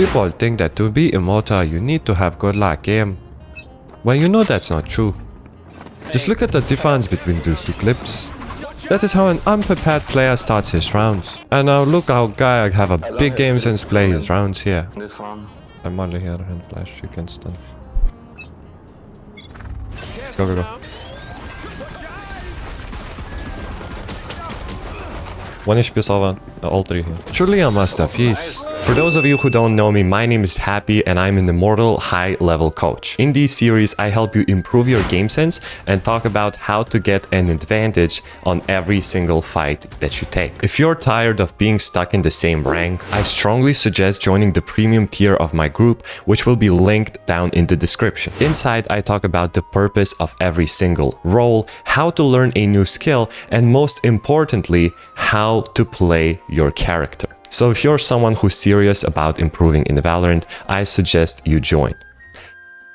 People think that to be immortal you need to have good luck game. Well, you know that's not true. Just look at the difference between those two clips. That is how an unprepared player starts his rounds. And now look how guy have a big game sense play his rounds here. I'm only here and flash, you can stun. Go, go, go. One HP over, all three here. Truly a masterpiece. For those of you who don't know me, my name is Happy and I'm an immortal high-level coach. In this series, I help you improve your game sense and talk about how to get an advantage on every single fight that you take. If you're tired of being stuck in the same rank, I strongly suggest joining the premium tier of my group, which will be linked down in the description. Inside, I talk about the purpose of every single role, how to learn a new skill, and most importantly, how to play your character. So if you're someone who's serious about improving in Valorant, I suggest you join.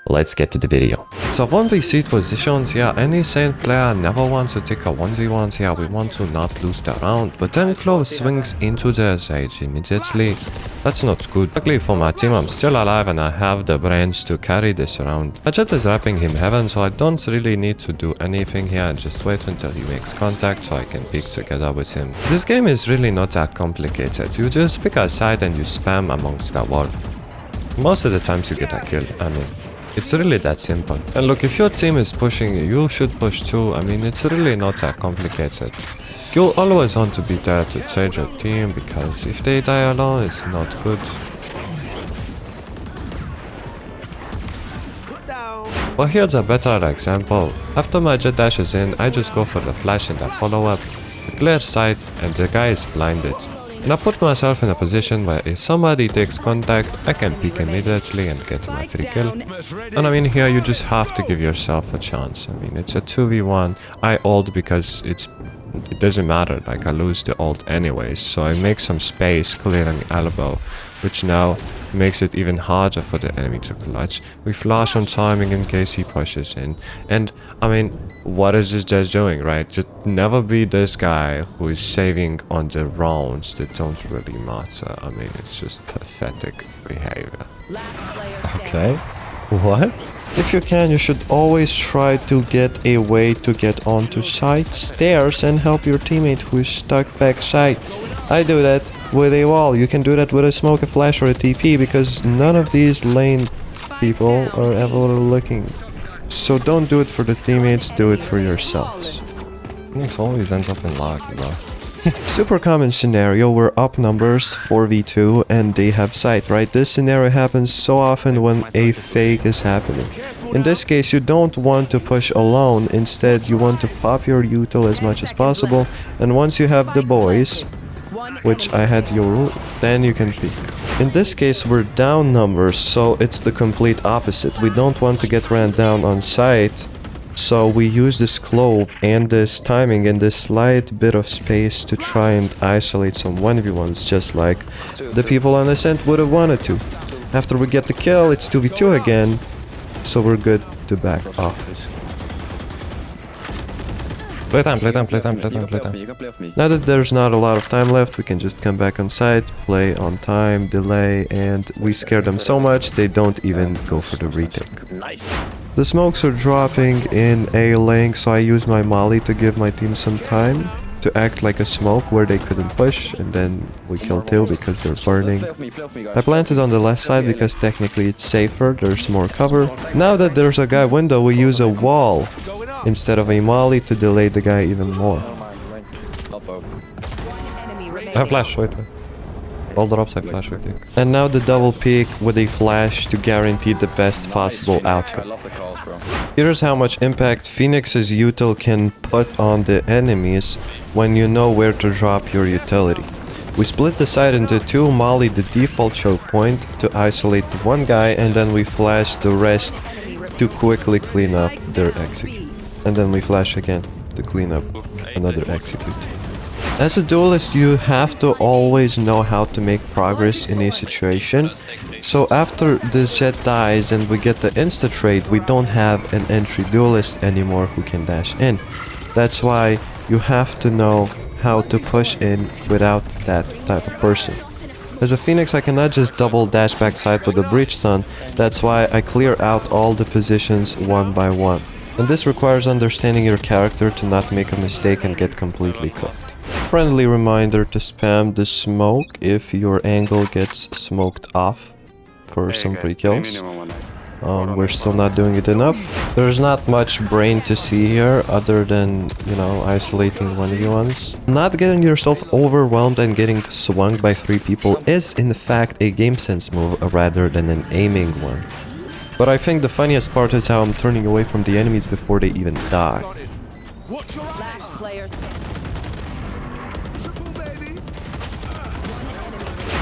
Let's get to the video. So 1v positions, yeah, any sane player never wants to take a 1v1s, yeah, we want to not lose the round, but then Clove swings into the Sage immediately. That's not good. Luckily for my team, I'm still alive and I have the brains to carry this round. My Jet is wrapping him heaven, so I don't really need to do anything here and just wait until he makes contact so I can pick together with him. This game is really not that complicated. You just pick a side and you spam amongst the wall. Most of the times you get a kill, I mean. It's really that simple. And look, if your team is pushing, you should push too. I mean, it's really not that complicated. You always want to be there to save your team, because if they die alone, it's not good. Well, here's a better example. After my Jet dashes in, I just go for the flash and the follow-up, the clear sight, and the guy is blinded. And I put myself in a position where if somebody takes contact, I can peek immediately and get my free kill. And I mean, here you just have to give yourself a chance. I mean, it's a 2v1. I ult because it doesn't matter, like I lose the ult anyways. So I make some space clearing elbow, which now makes it even harder for the enemy to clutch. We flash on timing in case he pushes in. And I mean, what is this just doing, right? Just never be this guy who is saving on the rounds that don't really matter. I mean, it's just pathetic behavior. Okay. What? If you can, you should always try to get a way to get onto side stairs and help your teammate who is stuck backside. I do that with a wall. You can do that with a smoke, a flash, or a TP, because none of these lane people are ever looking. So don't do it for the teammates, do it for yourselves. It always ends up in lag, bro. Super common scenario where up numbers 4v2 and they have sight, right? This scenario happens so often when a fake is happening. In this case, you don't want to push alone. Instead, you want to pop your util as much as possible. And once you have the boys, which I had your, then you can peek. In this case, we're down numbers, so it's the complete opposite. We don't want to get ran down on sight. So we use this clove and this timing and this slight bit of space to try and isolate some 1v1s, just like the people on Ascent would have wanted to. After we get the kill, it's 2v2 again, so we're good to back off. Playtime, playtime, playtime, playtime, playtime. Now that there's not a lot of time left, we can just come back on site, play on time, delay, and we scare them so much they don't even go for the retake. Nice. The smokes are dropping in A lane, so I use my molly to give my team some time to act like a smoke where they couldn't push, and then we kill two because they're burning. I planted on the left side because technically it's safer, there's more cover. Now that there's a guy window, we use a wall instead of a molly to delay the guy even more. I have flash, wait. All drops I flash with you. And now the double peek with a flash to guarantee the best possible outcome. Here's how much impact Phoenix's util can put on the enemies when you know where to drop your utility. We split the side into two, molly the default choke point to isolate one guy, and then we flash the rest to quickly clean up their execute. And then we flash again to clean up another execute. As a duelist, you have to always know how to make progress in a situation. So after this Jet dies and we get the insta trade, we don't have an entry duelist anymore who can dash in. That's why you have to know how to push in without that type of person. As a Phoenix, I cannot just double dash backside with a breach stun. That's why I clear out all the positions one by one. And this requires understanding your character to not make a mistake and get completely cooked. Friendly reminder to spam the smoke if your angle gets smoked off for some free kills. We're still not doing it enough. There's not much brain to see here other than, you know, isolating 1v1s. Not getting yourself overwhelmed and getting swung by 3 people is in fact a game sense move rather than an aiming one. But I think the funniest part is how I'm turning away from the enemies before they even die.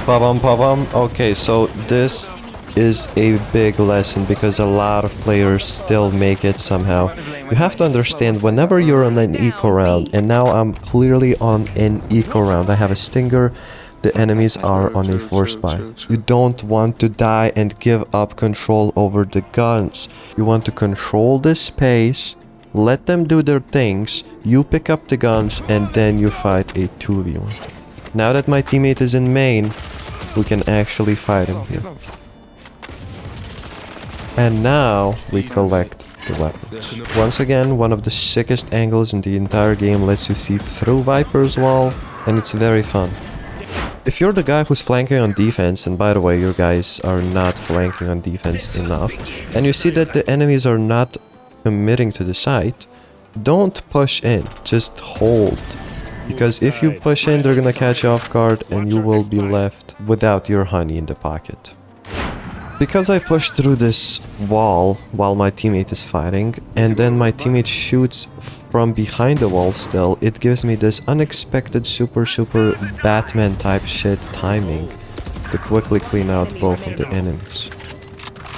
Pabam. Okay, so this is a big lesson because a lot of players still make it somehow. You have to understand whenever you're on an eco round, and now I'm clearly on an eco round. I have a stinger, the enemies are on a force buy. You don't want to die and give up control over the guns. You want to control the space, let them do their things, you pick up the guns, and then you fight a 2v1. Now that my teammate is in main, we can actually fight him here. And now we collect the weapons. Once again, one of the sickest angles in the entire game lets you see through Viper's wall, and it's very fun. If you're the guy who's flanking on defense, and by the way, your guys are not flanking on defense enough, and you see that the enemies are not committing to the site, don't push in, just hold. Because if you push in, they're gonna catch you off guard and you will be left without your honey in the pocket. Because I pushed through this wall while my teammate is fighting, and then my teammate shoots from behind the wall still, it gives me this unexpected super Batman type shit timing to quickly clean out both of the enemies.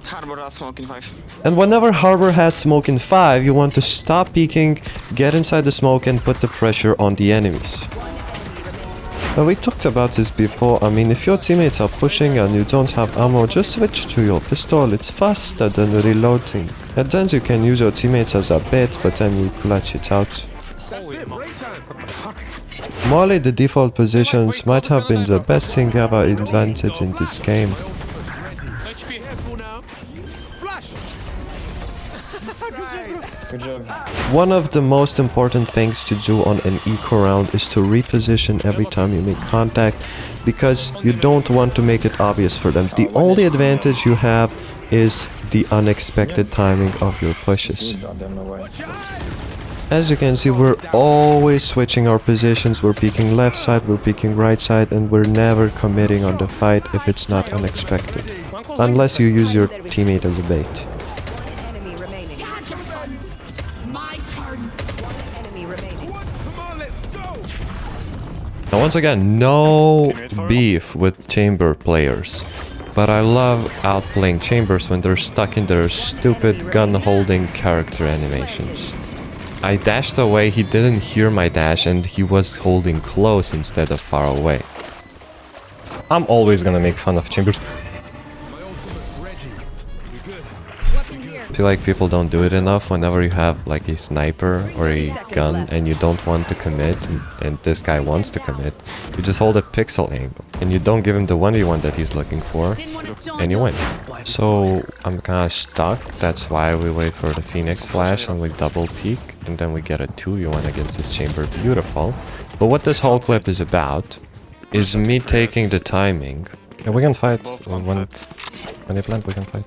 Harbor has smoke in 5. And whenever Harbor has smoke in 5, you want to stop peeking, get inside the smoke and put the pressure on the enemies. Now we talked about this before. I mean, if your teammates are pushing and you don't have ammo, just switch to your pistol. It's faster than reloading. At times you can use your teammates as a bait, but then you clutch it out. Molly the default positions might have been the best thing ever invented in this game. Good job. One of the most important things to do on an eco round is to reposition every time you make contact, because you don't want to make it obvious for them. The only advantage you have is the unexpected timing of your pushes. As you can see, we're always switching our positions. We're peeking left side, we're peeking right side, and we're never committing on the fight if it's not unexpected. Unless you use your teammate as a bait. Now once again, no beef with chamber players, but I love outplaying chambers when they're stuck in their stupid gun-holding character animations. I dashed away, he didn't hear my dash, and he was holding close instead of far away. I'm always gonna make fun of chambers. I feel like people don't do it enough. Whenever you have like a sniper or a gun and you don't want to commit, and this guy wants to commit, you just hold a pixel angle and you don't give him the 1v1 that he's looking for, and you win. So I'm kinda stuck. That's why we wait for the Phoenix flash and we double peek, and then we get a 2v1 against this chamber. Beautiful. But what this whole clip is about is me taking the timing. Yeah, we can fight. When they plant, we can fight.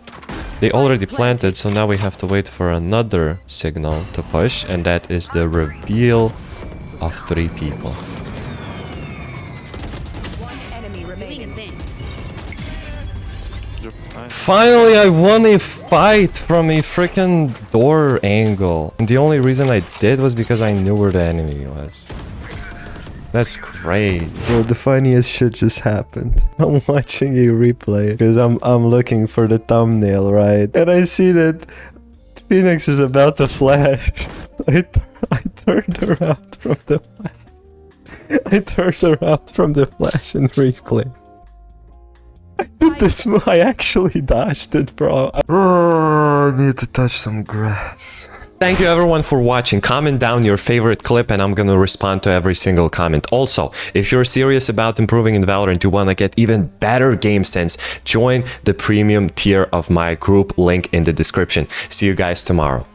They already planted, so now we have to wait for another signal to push, and that is the reveal of 3 people. Finally, I won a fight from a freaking door angle. And the only reason I did was because I knew where the enemy was. That's great. Well, the funniest shit just happened. I'm watching a replay because I'm looking for the thumbnail, right? And I see that Phoenix is about to flash. I turned around from the flash. I turned around from the flash and replay. I did this move. I actually dodged it, bro. Oh, I need to touch some grass. Thank you everyone for watching. Comment down your favorite clip and I'm gonna respond to every single comment. Also, if you're serious about improving in Valorant, you wanna get even better game sense, join the premium tier of my group, link in the description. See you guys tomorrow.